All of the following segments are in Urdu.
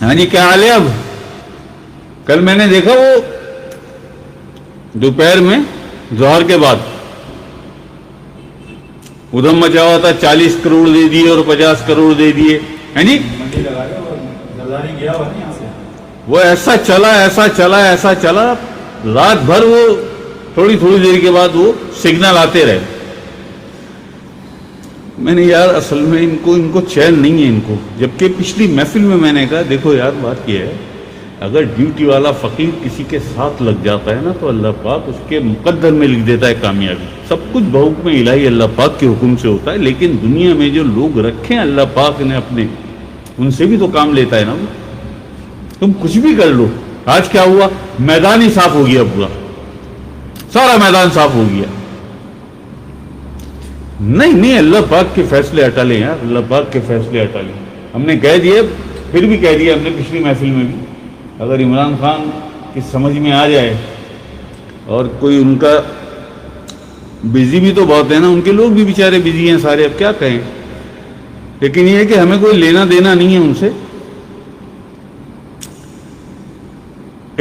ہاں جی کیا حال ہے؟ اب کل میں نے دیکھا وہ دوپہر میں ظہر کے بعد ادھم مچا ہوا تھا، 40 کروڑ دے دیے اور 50 کروڑ دے دیے. ہاں جی وہ ایسا چلا رات بھر. وہ تھوڑی دیر کے بعد وہ سگنل آتے رہے. میں نے یار اصل میں ان کو چین نہیں ہے ان کو. جبکہ پچھلی محفل میں نے کہا دیکھو یار بات یہ ہے، اگر ڈیوٹی والا فقیر کسی کے ساتھ لگ جاتا ہے نا تو اللہ پاک اس کے مقدر میں لکھ دیتا ہے کامیابی. سب کچھ بحکم الہی اللہ پاک کے حکم سے ہوتا ہے، لیکن دنیا میں جو لوگ رکھے ہیں اللہ پاک نے اپنے، ان سے بھی تو کام لیتا ہے نا وہ. تم کچھ بھی کر لو. آج کیا ہوا؟ میدان ہی صاف ہو گیا، پورا سارا میدان صاف ہو گیا. نہیں اللہ پاک کے فیصلے ہٹا لیں یار، اللہ پاک کے فیصلے ہٹا لیں. ہم نے کہہ دیے، پھر بھی کہہ دیا ہم نے پچھلی محفل میں بھی، اگر عمران خان کی سمجھ میں آ جائے، اور کوئی ان کا بزی بھی تو بہت ہے نا، ان کے لوگ بھی بیچارے بزی ہیں سارے، اب کیا کہیں. لیکن یہ ہے کہ ہمیں کوئی لینا دینا نہیں ہے ان سے.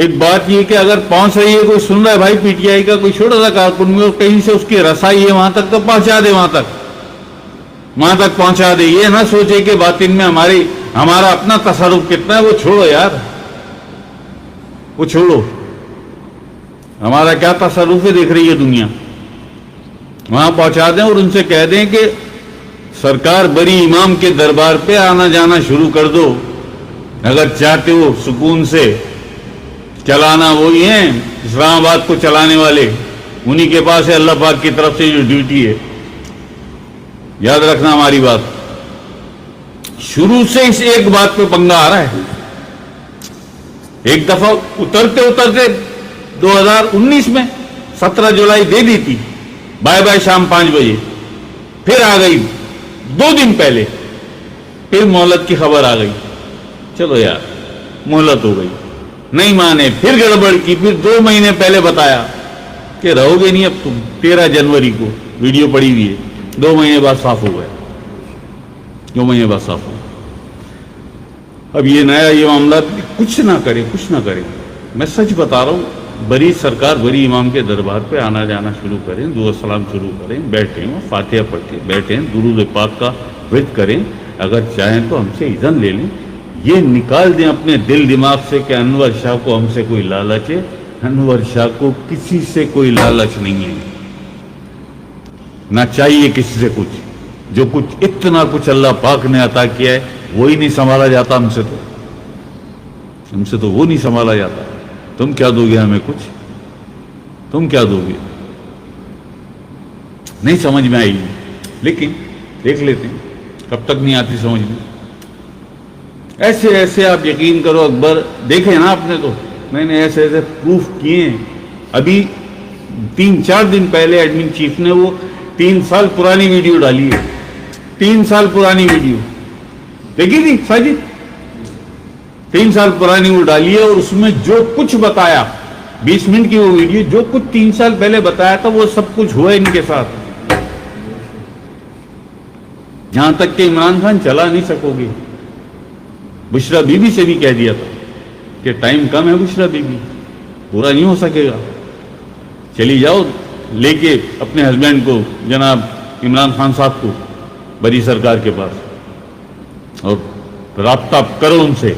ایک بات یہ کہ اگر پہنچ رہی ہے، کوئی سن رہا ہے بھائی پی ٹی آئی کا کوئی چھوٹا سا کارکن میں، اور کہیں سے اس کی رسائی ہے وہاں تک، تو پہنچا دے، وہاں تک پہنچا دے. یہ نہ سوچے کہ باطن میں ہمارا اپنا تصرف کتنا ہے. وہ چھوڑو یار، وہ چھوڑو، ہمارا کیا تصرف ہے دیکھ رہی ہے دنیا. وہاں پہنچا دیں اور ان سے کہہ دیں کہ سرکار بری امام کے دربار پہ آنا جانا شروع کر دو. اگر چاہتے ہو سکون سے چلانا، وہی ہیں اسلام آباد کو چلانے والے، انہی کے پاس ہے اللہ پاک کی طرف سے جو ڈیوٹی ہے. یاد رکھنا ہماری بات. شروع سے اس ایک بات پہ پنگا آ رہا ہے. ایک دفعہ اترتے 2019 میں 17 جولائی دے دی تھی، بائے شام 5 بجے. پھر آ گئی 2 دن پہلے، پھر مہلت کی خبر آ گئی. چلو یار مہلت ہو گئی، نہیں مانے، پھر گڑبڑ کی. پھر 2 مہینے پہلے بتایا کہ رہو گے نہیں اب تم. 13 جنوری کو ویڈیو پڑی ہوئی ہے. 2 مہینے بعد صاف ہو گیا. 2 مہینے بعد صاف ہو گیا. اب یہ نیا یہ معاملہ کچھ نہ کرے. میں سچ بتا رہا ہوں، بری سرکار بری امام کے دربار پہ آنا جانا شروع کریں، دعا سلام شروع کریں، بیٹھیں، فاتحہ پڑھ کے بیٹھیں، درود پاک کا ورد کریں. اگر چاہیں تو ہم سے اذن لے لیں. یہ نکال دیں اپنے دل دماغ سے کہ انور شاہ کو ہم سے کوئی لالچ ہے. انور شاہ کو کسی سے کوئی لالچ نہیں ہے، نہ چاہیے کسی سے کچھ. جو کچھ اتنا کچھ اللہ پاک نے عطا کیا ہے وہی نہیں سنبھالا جاتا ہم سے تو وہ نہیں سنبھالا جاتا. تم کیا دو گے ہمیں کچھ؟ تم کیا دو گے؟ نہیں سمجھ میں آئی. لیکن دیکھ لیتے ہیں کب تک نہیں آتی سمجھ میں. ایسے آپ یقین کرو اکبر، دیکھیں نا آپ نے، تو میں نے ایسے پروف کیے ہیں. ابھی 3-4 دن پہلے ایڈمن چیف نے وہ 3 سال پرانی ویڈیو ڈالی ہے. 3 سال پرانی ویڈیو دیکھی تھی ساجد؟ 3 سال پرانی وہ ڈالی ہے، اور اس میں جو کچھ بتایا، 20 منٹ کی وہ ویڈیو، جو کچھ 3 سال پہلے بتایا تھا وہ سب کچھ ہوا ان کے ساتھ. جہاں تک کہ عمران خان چلا نہیں سکو گے. بشرا بی بی سے بھی کہہ دیا تھا کہ ٹائم کم ہے بشرا بی بی، پورا نہیں ہو سکے گا. چلی جاؤ لے کے اپنے ہسبینڈ کو، جناب عمران خان صاحب کو، بری سرکار کے پاس، اور رابطہ کرو ان سے.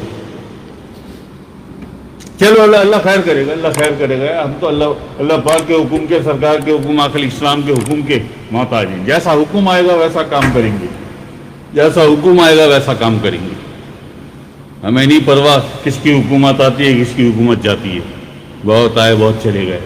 چلو اللہ خیر کرے گا، اللہ خیر کرے گا. ہم تو اللہ پاک کے حکم کے، سرکار کے حکم، آخر اسلام کے حکم کے محتاج ہیں. جیسا حکم آئے گا ویسا کام کریں گے، جیسا حکم آئے گا ویسا کام کریں گے. ہمیں نہیں پرواہ کس کی حکومت آتی ہے، کس کی حکومت جاتی ہے. بہت آئے بہت چلے گئے.